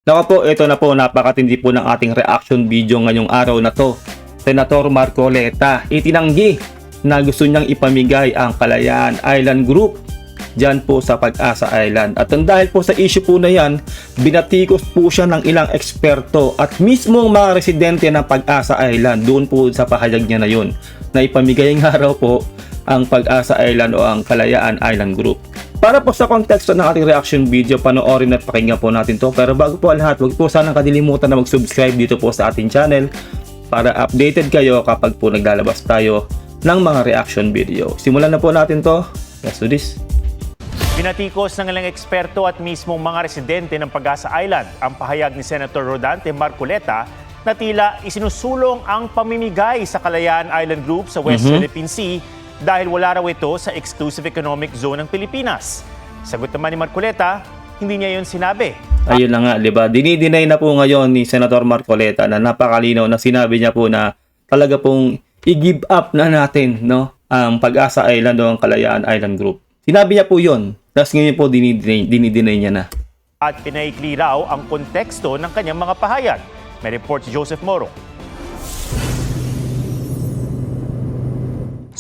Naku po, ito na po, napakatindi po ng ating reaction video ngayong araw na to. Senator Marcoleta itinanggi na gusto niyang ipamigay ang Kalayaan Island Group dyan po sa Pag-asa Island. At dahil po sa issue po na yan, binatikos po siya ng ilang eksperto at mismong mga residente ng Pag-asa Island doon po sa pahayag niya na yun, na ipamigay nga raw po ang Pag-asa Island o ang Kalayaan Island Group. Para po sa konteksto ng ating reaction video, panoorin at pakinggan po natin to. Pero bago po ang lahat, huwag po sanang kadilimutan na mag-subscribe dito po sa ating channel para updated kayo kapag po naglalabas tayo ng mga reaction video. Simulan na po natin to. Let's do this. Binatikos ng ilang eksperto at mismong mga residente ng Pag-asa Island ang pahayag ni Senator Rodante Marcoleta na tila isinusulong ang pamimigay sa Kalayaan Island Group sa West Philippine Sea dahil wala raw ito sa Exclusive Economic Zone ng Pilipinas. Sagot naman ni Marcoleta, hindi niya yun sinabi. Ayun na nga, di ba? Dinideny na po ngayon ni Senator Marcoleta na napakalinaw na sinabi niya po na talaga pong i-give up na natin, no, ang Pag-asa Island o ang Kalayaan Island Group. Sinabi niya po yun. Tapos ngayon po dinideny niya na. At pinaikli raw ang konteksto ng kanyang mga pahayag. May report si Joseph Moro.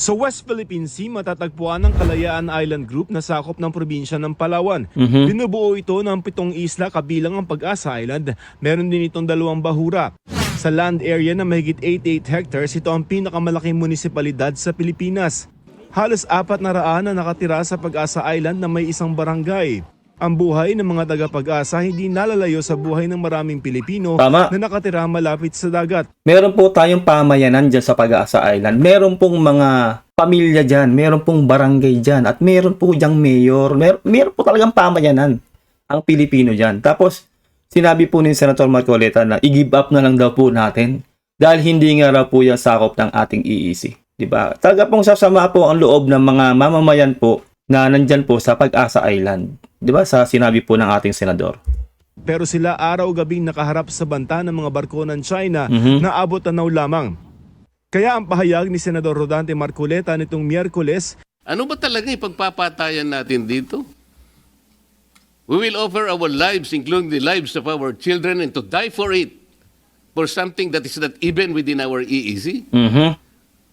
Sa West Philippine Sea, matatagpuan ang Kalayaan Island Group na sakop ng probinsya ng Palawan. Binubuo ito ng 7 isla kabilang ang Pag-asa Island. Meron din itong 2 bahura. Sa land area na mahigit 88 hectares, ito ang pinakamalaking munisipalidad sa Pilipinas. Halos 400 na nakatira sa Pag-asa Island na may isang barangay. Ang buhay ng mga taga-Pag-asa hindi nalalayo sa buhay ng maraming Pilipino Tama. na nakatira malapit sa dagat. Meron po tayong pamayanan dyan sa Pag-asa Island. Meron pong mga pamilya dyan. Meron pong barangay dyan. At meron po dyang mayor. Meron po talagang pamayanan ang Pilipino dyan. Tapos, sinabi po ni Senator Marcoleta na i-give up na lang daw po natin dahil hindi nga raw po yan sakop ng ating EEC. Diba? Talaga pong sasama po ang loob ng mga mamamayan po na nandyan po sa Pag-asa Island. Diba? Sa sinabi po ng ating senador. Pero sila araw-gabing nakaharap sa banta ng mga barko ng China na abot tanaw lamang. Kaya ang pahayag ni Senador Rodante Marcoleta nitong Miyerkules, Ano ba talaga ipagpapatayan natin dito? We will offer our lives, including the lives of our children, and to die for it, for something that is not even within our EEZ.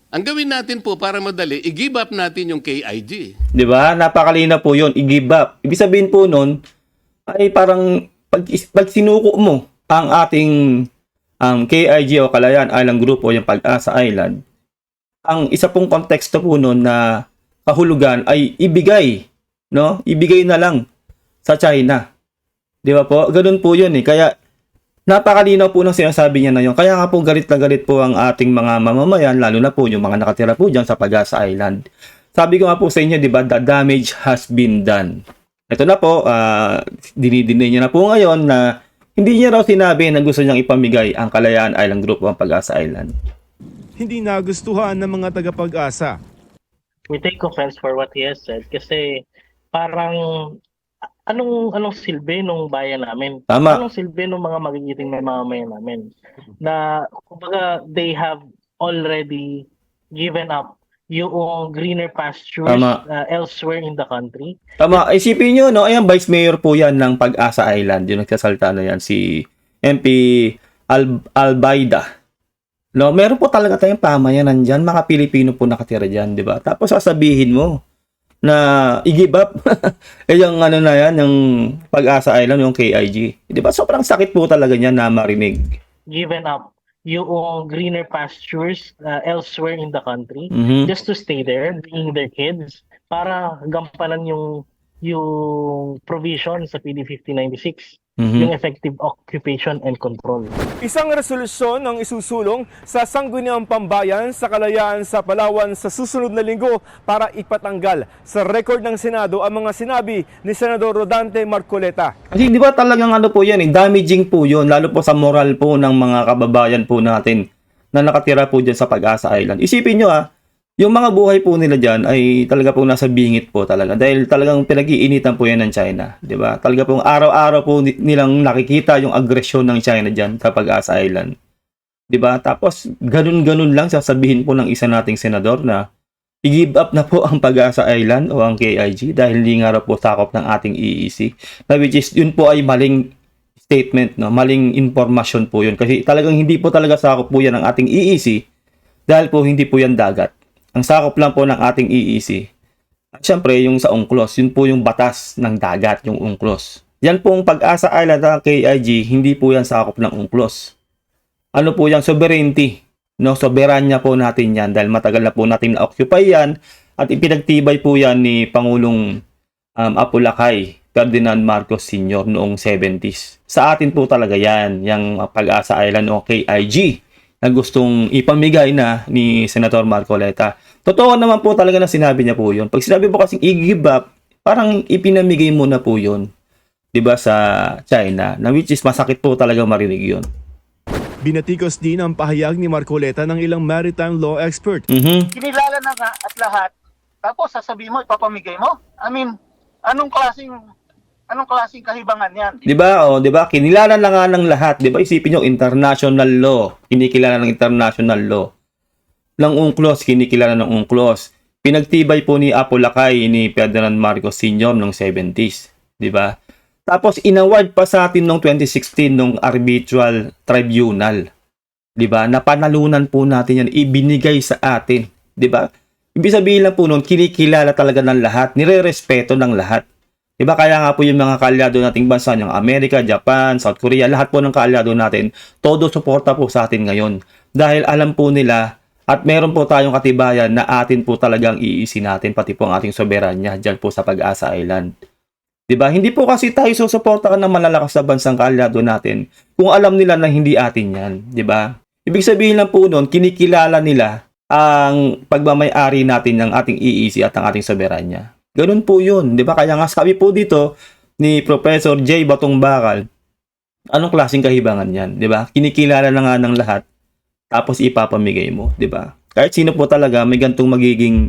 Ang gawin natin po para madali, i-give up natin yung KIG. Diba? Napakalina po yun. I-give up. Ibig sabihin po nun, ay parang pag sinuko mo ang ating KIG o Kalayaan Island Group o yung Pag-asa Island, ang isa pong konteksto po nun na kahulugan ay ibigay, no? Ibigay na lang sa China. Di ba po? Ganun po yun eh. Kaya napakalinaw po ng sinasabi niya na yun. Kaya nga po galit na galit po ang ating mga mamamayan, lalo na po yung mga nakatira po dyan sa Pag-asa Island. Sabi ko nga po sa inyo, di ba, the damage has been done. Ito na po, dinidinay niya na po ngayon na hindi niya raw sinabi na gusto niyang ipamigay ang Kalayaan Island Group o ang Pag-asa Island. hindi nagustuhan ng mga taga-Pag-asa. We take offense for what he has said kasi parang anong silbi nung bayan namin? Tama. Anong silbi nung mga magigiting na mamamayan namin? Na kumbaga they have already given up yung greener pastures Tama. elsewhere in the country. Tama, isipin nyo, no? Ayan, Vice Mayor po yan ng Pag-asa Island. Yung nagsasalta na yan, si MP Albaida. No, meron po talaga tayong pamayanan dyan. Mga Pilipino po nakatira dyan, di ba? Tapos sasabihin mo na i-give up. Yung ano na yan, yung Pag-asa Island, yung KIG. Di ba? Sobrang sakit po talaga niyan na marinig. Given up yung greener pastures elsewhere in the country just to stay there, bringing their kids para gampanan yung provision sa PD 5096, yung effective occupation and control. Isang resolusyon ang isusulong sa Sangguniang Pambayan sa Kalayaan sa Palawan sa susunod na linggo para ipatanggal sa record ng Senado ang mga sinabi ni Senador Rodante Marcoleta. Kasi di ba talagang ano po yan, damaging po yun, lalo po sa moral po ng mga kababayan po natin na nakatira po dyan sa Pag-asa Island. Isipin nyo yung mga buhay po nila dyan ay talaga pong nasa bingit po talaga. Dahil talagang pinag-iinitan po yan ng China. Di ba? Talaga pong araw-araw po nilang nakikita yung agresyon ng China dyan sa Pag-asa Island. Di ba? Tapos, ganun-ganun lang sasabihin po ng isa nating senador na i-give up na po ang Pag-asa Island o ang KIG dahil hindi nga raw po sakop ng ating EEC. Na which is, yun po ay maling statement, no? Maling impormasyon po yun. Kasi talagang hindi po talaga sakop po yan ng ating EEC dahil po hindi po yan dagat. Ang sakop lang po ng ating EEC, at syempre yung sa UNCLOS, yun po yung batas ng dagat, yung UNCLOS. Yan pong Pag-asa Island at KIG, hindi po yan sakop ng UNCLOS. Ano po yan? Sovereignty. No, soberanya po natin yan dahil matagal na po natin na-occupy yan at ipinagtibay po yan ni Pangulong Apo Lakay Ferdinand Marcos Sr. noong 70s. Sa atin po talaga yan, yung Pag-asa Island o KIG na gustong ipamigay na ni Senator Marcoleta. Totoo naman po talaga na sinabi niya po yun. Pag sinabi po kasing i-give up, parang ipinamigay mo na po yun. Diba sa China, na which is masakit po talaga marinig yun. Binatikos din ang pahayag ni Marcoleta ng ilang maritime law expert. Kinilala na nga at lahat, tapos sasabihin mo, ipapamigay mo? I mean, anong klaseng kahibangan yan? 'Di ba? O, 'di ba? Kinilala na nga ng lahat, 'di ba? Isipin niyo international law, kinikilala ng international law. Ng UNCLOS, kinikilala ng UNCLOS. Pinagtibay po ni Apo Lakay ni Ferdinand Marcos Sr. noong 70s, 'di ba? Tapos inaward pa sa atin noong 2016 nung arbitral tribunal. 'Di ba? Napanalunan po natin 'yan, ibinigay sa atin, 'di ba? Ibig sabihin lang po noon, kinikilala talaga ng lahat, nirerespeto ng lahat. 'Di ba? Kaya nga po yung mga kaalyado nating bansa, yung Amerika, Japan, South Korea, lahat po ng kaalyado natin, todo suporta po sa atin ngayon. Dahil alam po nila at meron po tayong katibayan na atin po talagang iisin natin pati po ang ating soberanya diyan po sa Pag-asa Island. 'Di ba? Hindi po kasi tayo susuportahan ng malalakas na bansang kaalyado natin kung alam nila na hindi atin 'yan, 'di ba? Ibig sabihin lang po noon, kinikilala nila ang pagmamay-ari natin ng ating EEC at ang ating soberanya. Ganun po 'yun, 'di ba? Kaya nga sabi po dito ni Professor J. Batong Bakal, anong klaseng kahibangan 'yan, 'di ba? Kinikilala na nga ng lahat tapos ipapamigay mo, 'di ba? Kahit sino po talaga may gantong magiging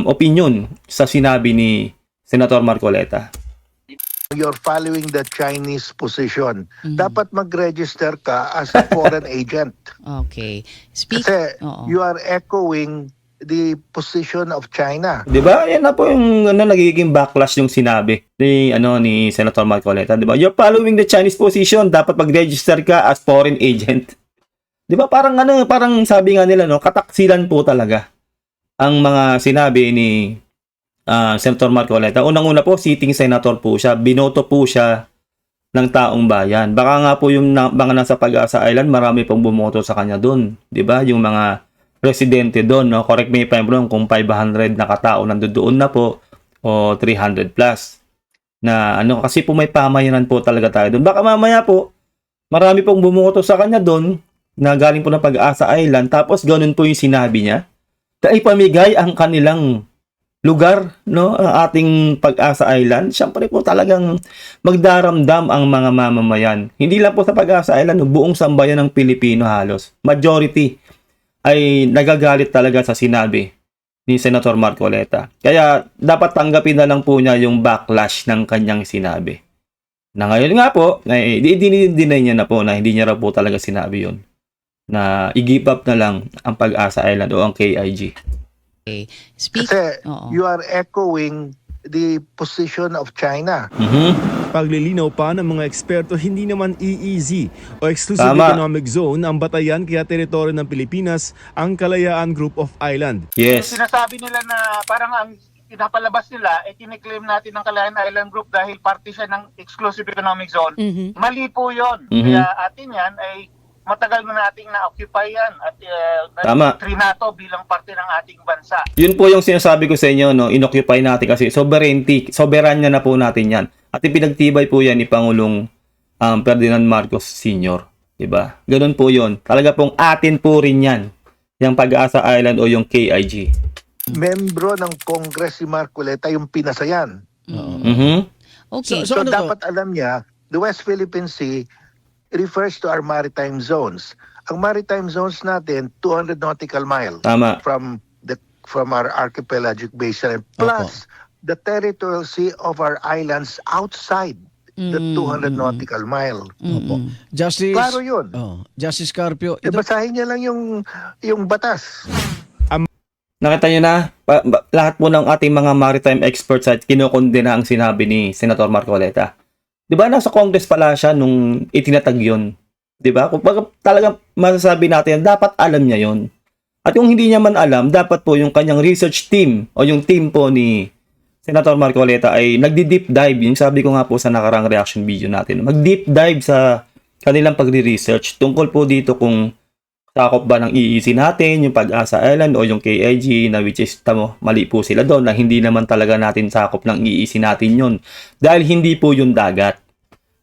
opinion sa sinabi ni Senator Marcoleta. You're following the Chinese position. Dapat mag-register ka as a foreign agent. Okay. Speak. Kasi Oo. you are echoing the position of China. 'Di ba? Yan na po yung nagiging backlash yung sinabi ni Senator Marcoleta, 'di ba? You're following the Chinese position, dapat mag-register ka as foreign agent. 'Di ba? Parang sabi nga nila kataksilan po talaga ang mga sinabi ni Senator Marcoleta. Unang-una po, sitting senator po siya. Binoto po siya ng taong bayan. Baka nga po yung mga nasa Pag-asa Island, marami pong bumoto sa kanya doon. 'Di ba? Yung mga residente doon, no? Correct me if I'm wrong, kung 500 na katao nandoon na po o 300 plus. Na kasi po may pamayanan po talaga tayo doon. Baka mamaya po, marami pong bumoto sa kanya doon na galing po ng Pag-asa Island. Tapos ganun po yung sinabi niya. Dahil pamigay ang kanilang lugar, no, ang ating Pag-asa Island. Siyempre po talagang magdaramdam ang mga mamamayan. Hindi lang po sa Pag-asa Island, buong sambayan ng Pilipino halos. Majority ay nagagalit talaga sa sinabi ni Senator Marcoleta. Kaya dapat tanggapin na lang po niya yung backlash ng kanyang sinabi. Na ngayon nga po, i-deny niya na po na hindi niya raw po talaga sinabi yun. Na i-give up na lang ang Pag-asa Island o ang KIG. Okay. Speak. Kasi Oo. you are echoing the position of China. Paglilinaw pa ng mga eksperto, hindi naman EEZ o Exclusive Tama. Economic Zone ang batayan kaya teritoryo ng Pilipinas ang Kalayaan Group of Island. Yes. Sinasabi nila na parang ang pinapalabas nila, kiniklaim natin ng Kalayaan Island Group dahil parte siya ng Exclusive Economic Zone. Mali po yun. Kaya atin yan ay matagal na nating na-occupy yan at Tama. trinato bilang parte ng ating bansa. Yun po yung sinasabi ko sa inyo, no, inoccupy natin kasi sovereignty, soberanya na po natin yan. At ipinagtibay po yan ni Pangulong Ferdinand Marcos Sr. Diba? Ganun po yun. Talaga pong atin po rin yan. Yung Pag-asa Island o yung KIG. Membro ng Congress si Marcoleta yung pinasayan. Okay. So ano to? dapat alam niya, the West Philippine Sea refers to our maritime zones. Ang maritime zones natin, 200 nautical mile Tama. from our archipelagic basin plus the territorial sea of our islands outside the 200 nautical mile. Opo. Justice. Klaro yun. Justice Carpio. Basahin niya lang yung batas. Nakita nyo na, lahat po ng ating mga maritime experts at kinukondena ang sinabi ni Senator Marcoleta. 'Di ba nasa Congress pala siya nung itinatag 'yon? 'Di ba? Kung talagang masasabi natin dapat alam niya 'yon. At kung hindi niya man alam, dapat po yung kanyang research team o yung team po ni Senator Marcoleta ay nagdi-deep dive. Yung sabi ko nga po sa nakarang reaction video natin. Mag-deep dive sa kanilang pagre-research tungkol po dito kung sakop ba ng EEC natin, yung Pag-asa Island o yung KIG na which is mali po sila doon na hindi naman talaga natin sakop ng EEC natin yun. Dahil hindi po yung dagat.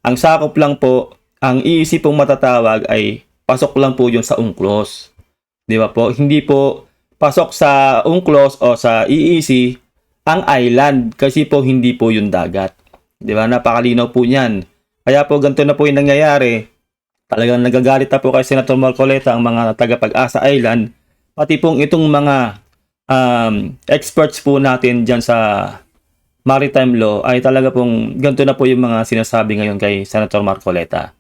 Ang sakop lang po, ang EEC pong matatawag ay pasok lang po yun sa UNCLOS. Di ba po? Hindi po pasok sa UNCLOS o sa EEC ang island kasi po hindi po yung dagat. Di ba? Napakalinaw po niyan. Kaya po ganito na po yung nangyayari. Talagang nagagalit na po kay Senator Marcoleta ang mga taga-Pag-asa Island, pati pong itong mga experts po natin dyan sa maritime law ay talaga pong ganito na po yung mga sinasabi ngayon kay Senator Marcoleta.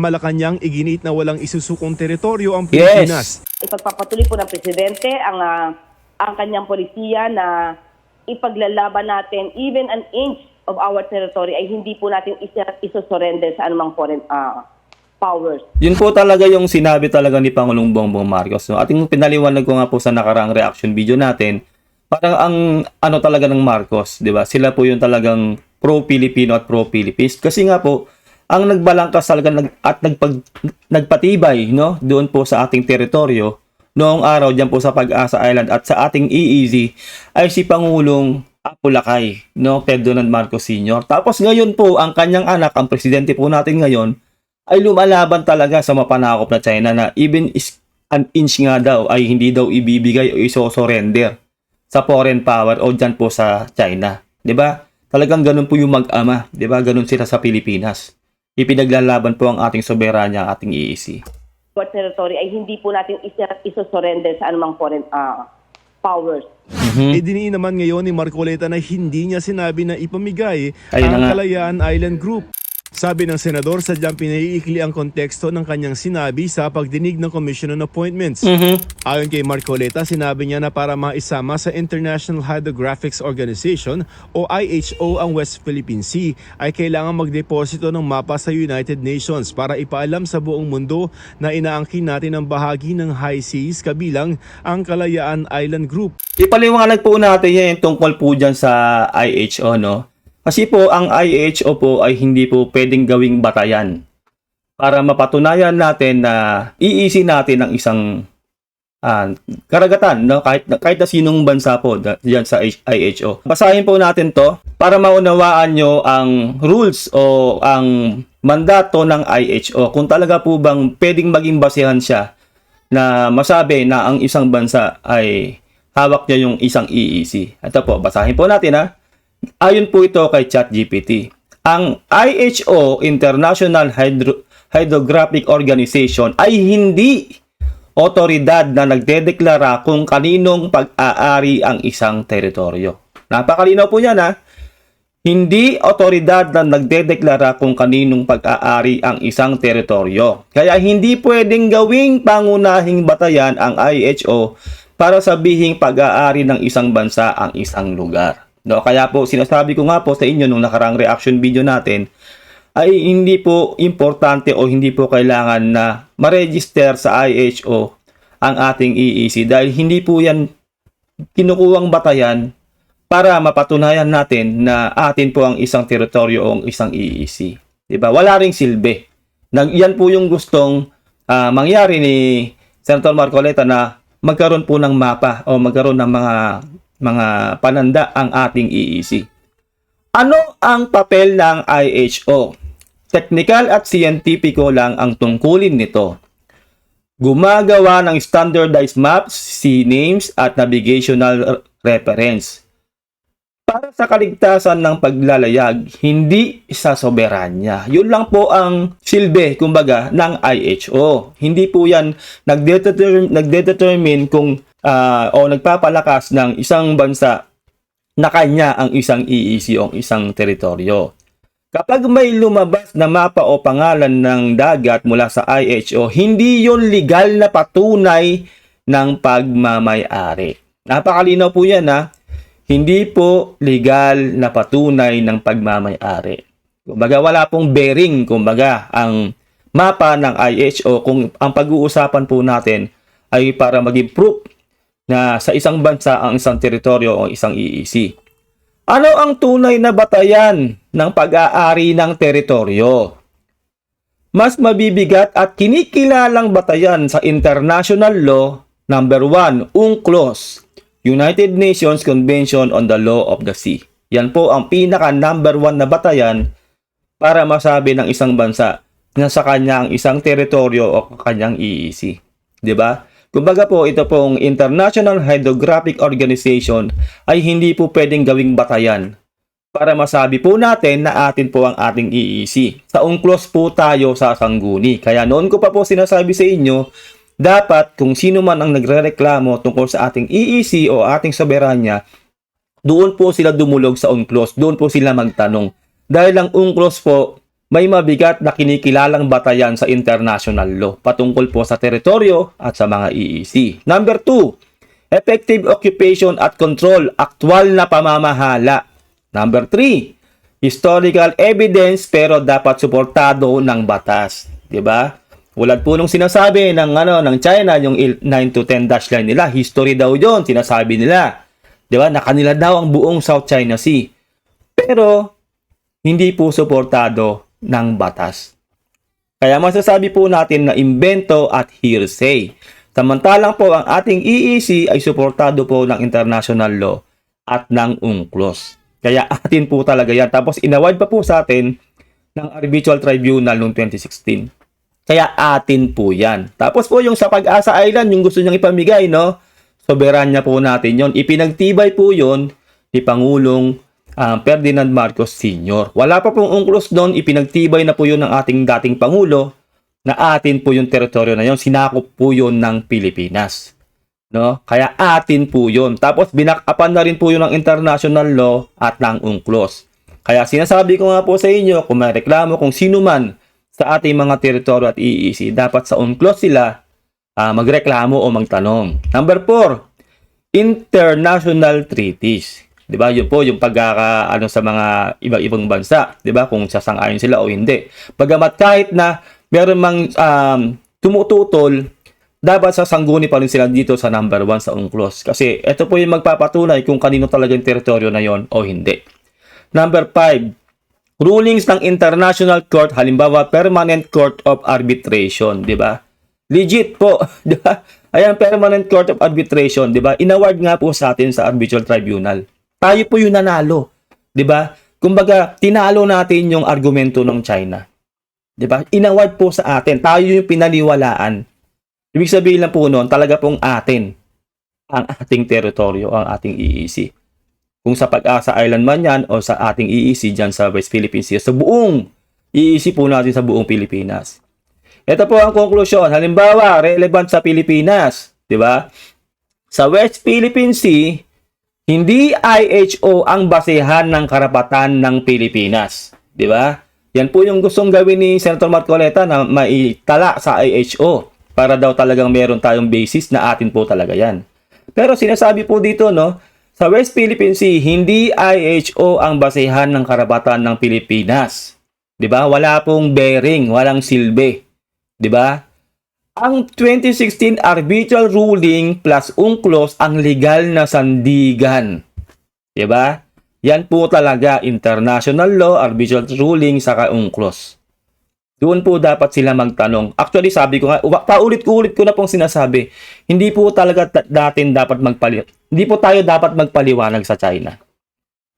Malacanang iginit na walang isusukong teritoryo ang Pilipinas. Ipagpapatuloy po ng Presidente ang kanyang polisiya na ipaglalaban natin even an inch of our territory ay hindi po natin isosurrender sa anumang foreign powers. Yun po talaga yung sinabi talaga ni Pangulong Bongbong Marcos. No? At yung pinaliwanag ko nga po sa nakaraang reaction video natin, parang ang ano talaga ng Marcos, di ba? Sila po yung talagang pro-Pilipino at pro-Philippines. Kasi nga po, ang nagbalangkas talaga nagpatibay no? Doon po sa ating teritoryo, noong araw dyan po sa Pag-asa Island at sa ating EEZ, ay si Pangulong Apulacay, no? Ferdinand Marcos Sr. Tapos ngayon po, ang kanyang anak, ang presidente po natin ngayon, ay lumalaban talaga sa mapanakop na China na even an inch nga daw ay hindi daw ibibigay o isosurrender sa foreign power o dyan po sa China. 'Di ba? Talagang ganun po yung mag-ama. 'Di ba? Ganun sila sa Pilipinas. Ipinaglalaban po ang ating soberanya, ang ating EEC. Our territory ay hindi po natin isosurrender sa anumang foreign powers. Idiniin naman ngayon ni Marcoleta na hindi niya sinabi na ipamigay ang Kalayaan Island Group. Sabi ng senador, sadyang pinaiikli ang konteksto ng kanyang sinabi sa pagdinig ng Commission on Appointments. Ayon kay Marcoleta, sinabi niya na para maisama sa International Hydrographics Organization o IHO ang West Philippine Sea ay kailangan magdeposito ng mapa sa United Nations para ipaalam sa buong mundo na inaangkin natin ang bahagi ng high seas kabilang ang Kalayaan Island Group. Ipaliwanag po natin yan tungkol po dyan sa IHO, no? Kasi po, ang IHO po ay hindi po pwedeng gawing batayan para mapatunayan natin na iisi natin ang isang karagatan, no? Kahit na sinong bansa po diyan sa IHO. Basahin po natin to para maunawaan nyo ang rules o ang mandato ng IHO. Kung talaga po bang pwedeng maging basehan siya na masabi na ang isang bansa ay hawak niya yung isang EEC. Ito po, basahin po natin ha. Ayon po ito kay ChatGPT. Ang IHO, International Hydrographic Organization, ay hindi otoridad na nagdedeklara kung kaninong pag-aari ang isang teritoryo. Napakalinaw po yan ha. Hindi otoridad na nagdedeklara kung kaninong pag-aari ang isang teritoryo. Kaya hindi pwedeng gawing pangunahing batayan ang IHO para sabihing pag-aari ng isang bansa ang isang lugar. No, kaya po sinasabi ko nga po sa inyo nung nakarang reaction video natin ay hindi po importante o hindi po kailangan na ma-register sa IHO ang ating EEC dahil hindi po yan kinukuhang batayan para mapatunayan natin na atin po ang isang teritoryo o ang isang EEC. Diba? Wala ring silbi. Yan po yung gustong mangyari ni Senator Marcoleta na magkaroon po ng mapa o magkaroon ng mga pananda ang ating EEC. Ano ang papel ng IHO? Technical at scientifico lang ang tungkulin nito. Gumagawa ng standardized maps, sea names at navigational reference. Para sa kaligtasan ng paglalayag, hindi sa soberanya. Yun lang po ang silbi, kumbaga, ng IHO. Hindi po yan nagdedetermine kung o nagpapalakas ng isang bansa na kanya ang isang EEC o isang teritoryo. Kapag may lumabas na mapa o pangalan ng dagat mula sa IHO, hindi yon legal na patunay ng pagmamay-ari. Napakalinaw po yan ha. Hindi po legal na patunay ng pagmamay-ari. Kumbaga wala pong bearing, kumbaga ang mapa ng IHO kung ang pag-uusapan po natin ay para mag-improve na sa isang bansa ang isang teritoryo o isang EEC. Ano ang tunay na batayan ng pag-aari ng teritoryo? Mas mabibigat at kinikilalang batayan sa international law, number 1, UNCLOS, United Nations Convention on the Law of the Sea. Yan po ang pinaka number 1 na batayan para masabi ng isang bansa na sa kanya ang isang teritoryo o kanyang EEC. 'Di ba? Kumbaga po, ito pong International Hydrographic Organization ay hindi po pwedeng gawing batayan para masabi po natin na atin po ang ating EEC. Sa UNCLOS po tayo sa sangguni. Kaya noon ko pa po sinasabi sa inyo, dapat kung sino man ang nagrereklamo tungkol sa ating EEC o ating soberanya, doon po sila dumulog sa UNCLOS, doon po sila magtanong. Dahil ang UNCLOS po, may mabigat na kinikilalang batayan sa international law patungkol po sa teritoryo at sa mga EEC. Number 2, effective occupation at control, aktwal na pamamahala. Number 3, historical evidence pero dapat suportado ng batas. 'Di ba? Ulad po nung sinasabi ng China, yung 9 to 10 dash line nila, history daw 'yon, sinasabi nila. 'Di ba? Na kanila daw ang buong South China Sea. Pero hindi po suportado ng batas. Kaya masasabi po natin na imbento at hearsay. Samantalang po ang ating EEC ay suportado po ng international law at ng UNCLOS. Kaya atin po talaga yan. Tapos inaward pa po sa atin ng Arbitral Tribunal noong 2016. Kaya atin po yan. Tapos po yung sa Pag-asa Island, yung gusto niyang ipamigay, no? Soberanya po natin yon. Ipinagtibay po yon ni Pangulong Ferdinand Marcos Sr. Wala pa pong UNCLOS doon, ipinagtibay na po yun ng ating dating Pangulo na atin po yung teritoryo na yun, sinakop po yun ng Pilipinas. No? Kaya atin po yun. Tapos binakapan na rin po yun ng international law at ng UNCLOS. Kaya sinasabi ko nga po sa inyo, kung may reklamo kung sino man sa ating mga teritoryo at EEC, dapat sa UNCLOS sila magreklamo o magtanong. Number 4, international treaties. 'Di ba? Yun po yung sa mga iba-ibang bansa, 'di ba? Kung sasang-ayon sila o hindi. Bagamat kahit na meron mang tumututol, dapat sasangguni pa rin sila dito sa number 1 sa UNCLOS. Kasi ito po yung magpapatunay kung kanino talaga yung teritoryo na yon o hindi. Number 5, rulings ng International Court, halimbawa Permanent Court of Arbitration, 'di ba? Legit po, 'di ba? Ayan, Permanent Court of Arbitration, 'di ba? Inaward nga po sa atin sa Arbitral Tribunal. Tayo po yung nanalo, 'di ba? Kumbaga, tinalo natin yung argumento ng China. 'Di ba? Inaward po sa atin. Tayo yung pinaniwalaan. Ibig sabihin lang po noon, talaga pong atin ang ating teritoryo, ang ating EEC. Kung sa Pag-asa Island man 'yan o sa ating EEC diyan sa West Philippine Sea, sa buong EEC po natin sa buong Pilipinas. Ito po ang konklusyon. Halimbawa, relevant sa Pilipinas, 'di ba? Sa West Philippine Sea, hindi IHO ang basehan ng karapatan ng Pilipinas. 'Di ba? Yan po yung gustong gawin ni Senator Marcoleta na maitala sa IHO para daw talagang meron tayong basis na atin po talaga yan. Pero sinasabi po dito, no, sa West Philippine Sea, hindi IHO ang basehan ng karapatan ng Pilipinas. 'Di ba? Wala pong bearing, walang silbi. 'Di ba? Ang 2016 arbitral ruling plus UNCLOS ang legal na sandigan. 'Di ba? Yan po talaga international law, arbitral ruling saka UNCLOS. Doon po dapat sila magtanong. Actually, sabi ko nga, paulit-ulit ko na pong sinasabi, hindi po talaga hindi po tayo dapat magpaliwanag sa China.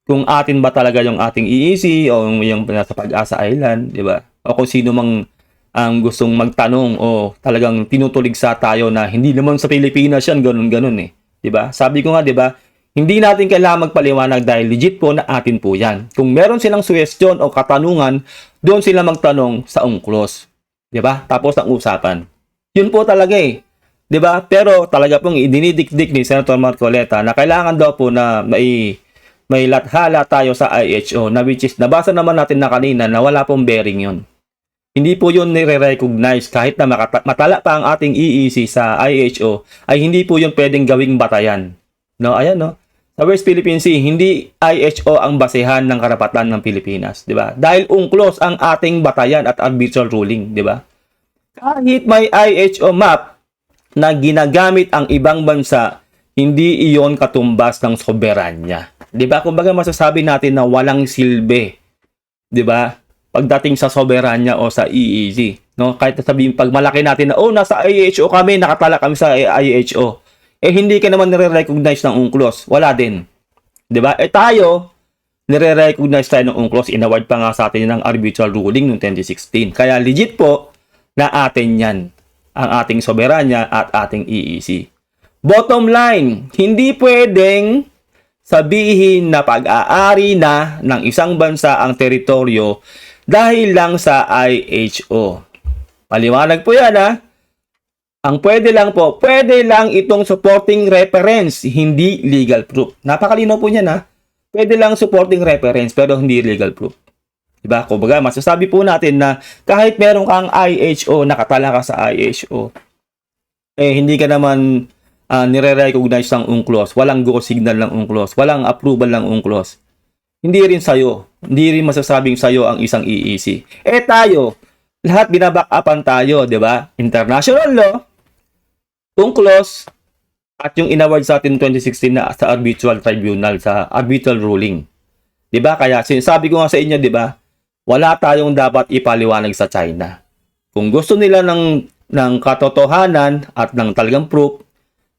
Kung atin ba talaga yung ating EEC o yung sa Pag-asa Island, 'di ba? O kung sino mang ang gustong magtanong o talagang tinutuligsa tayo na hindi naman sa Pilipinas yan, ganun-ganun eh. 'Di ba? Sabi ko nga, 'di ba? Hindi natin kailangan magpaliwanag dahil legit po na atin po yan. Kung meron silang suggestion o katanungan, doon sila magtanong sa UNCLOS. 'Di ba? Tapos ang usapan. Yun po talaga eh. 'Di ba? Pero talaga pong idinidikdik ni Senator Marcoleta na kailangan daw po na may lathala tayo sa IHO na which is nabasa naman natin na kanina na wala pong bearing yun. Hindi po yun nire-recognize kahit na matala pa ang ating EEC sa IHO ay hindi po yun pwedeng gawing batayan. No, ayan no. sa West Philippine Sea, hindi IHO ang basehan ng karapatan ng Pilipinas, di ba? Dahil UNCLOS ang ating batayan at arbitral ruling, di ba? Kahit may IHO map na ginagamit ang ibang bansa, hindi iyon katumbas ng soberanya. Di ba? Kumbaga masasabi natin na walang silbi, di ba? Pagdating sa soberanya o sa EEZ, no? Kahit sabihin pag malaki natin na nasa IHO kami, nakatala kami sa IHO. Hindi ka naman nire-recognize ng UNCLOS. Wala din. 'Di ba? Tayo nire-recognize tayo ng UNCLOS, inaward pa nga sa atin ng arbitral ruling noong 2016. Kaya legit po na atin 'yan, ang ating soberanya at ating EEZ. Bottom line, hindi pwedeng sabihin na pag-aari na ng isang bansa ang teritoryo dahil lang sa IHO. Paliwanag po yan, ha? Ang pwede lang itong supporting reference, hindi legal proof. Napakalinaw po niyan, ha? Pwede lang supporting reference, pero hindi legal proof. Diba? Kumbaga, masasabi po natin na kahit meron kang IHO, nakatala ka sa IHO, hindi ka naman nire-recognize ng UNCLOS, walang go signal ng UNCLOS, walang approval ng UNCLOS. Hindi rin masasabing sa'yo ang isang EEZ. Tayo, lahat binaback-upan tayo, di ba? International law, UNCLOS, at yung inaward sa atin 2016 na sa arbitral tribunal, sa arbitral ruling. Di ba? Kaya sinasabi ko nga sa inyo, di ba? Wala tayong dapat ipaliwanag sa China. Kung gusto nila ng katotohanan at ng talagang proof,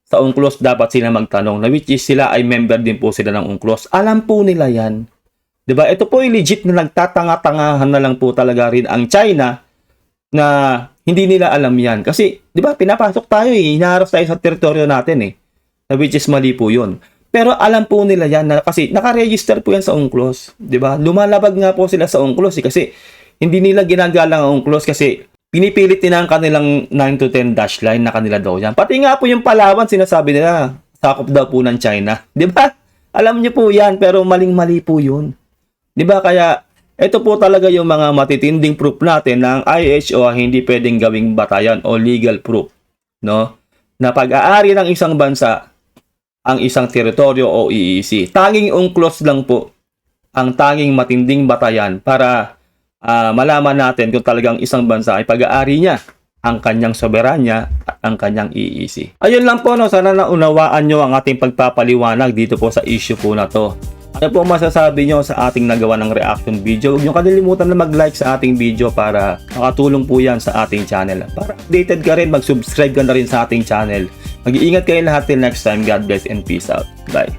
sa UNCLOS dapat sila magtanong, na which is sila ay member din po sila ng UNCLOS. Alam po nila yan. Di ba? Ito po yung legit na nagtatanga-tangahan na lang po talaga rin ang China na hindi nila alam yan. Kasi, di ba, pinapasok tayo hinaharap tayo sa teritoryo natin na which is mali po yun. Pero alam po nila yan kasi nakaregister po yan sa UNCLOS. Di ba? Lumalabag nga po sila sa UNCLOS kasi hindi nila ginagalang ang UNCLOS kasi pinipilit nila ang kanilang 9 to 10 dash line na kanila daw yan. Pati nga po yung Palawan, sinasabi nila, sakop daw po ng China. Di ba? Alam niyo po yan, pero maling-mali po yun. Di ba? Kaya, ito po talaga yung mga matitinding proof natin na ang IHO hindi pwedeng gawing batayan o legal proof. No? Na pag-aari ng isang bansa, ang isang teritoryo o EEZ. Tanging UNCLOS lang po ang tanging matinding batayan para malaman natin kung talagang isang bansa ay pag-aari niya ang kanyang soberanya at ang kanyang EEZ. Ayun lang po, no? Sana naunawaan nyo ang ating pagpapaliwanag dito po sa issue po na to. Ano po masasabi nyo sa ating nagawa ng reaction video? Huwag nyo kalilimutan na mag-like sa ating video para makatulong po yan sa ating channel. Para updated ka rin, mag-subscribe ka na rin sa ating channel. Mag-iingat kayo lahat till next time. God bless and peace out. Bye.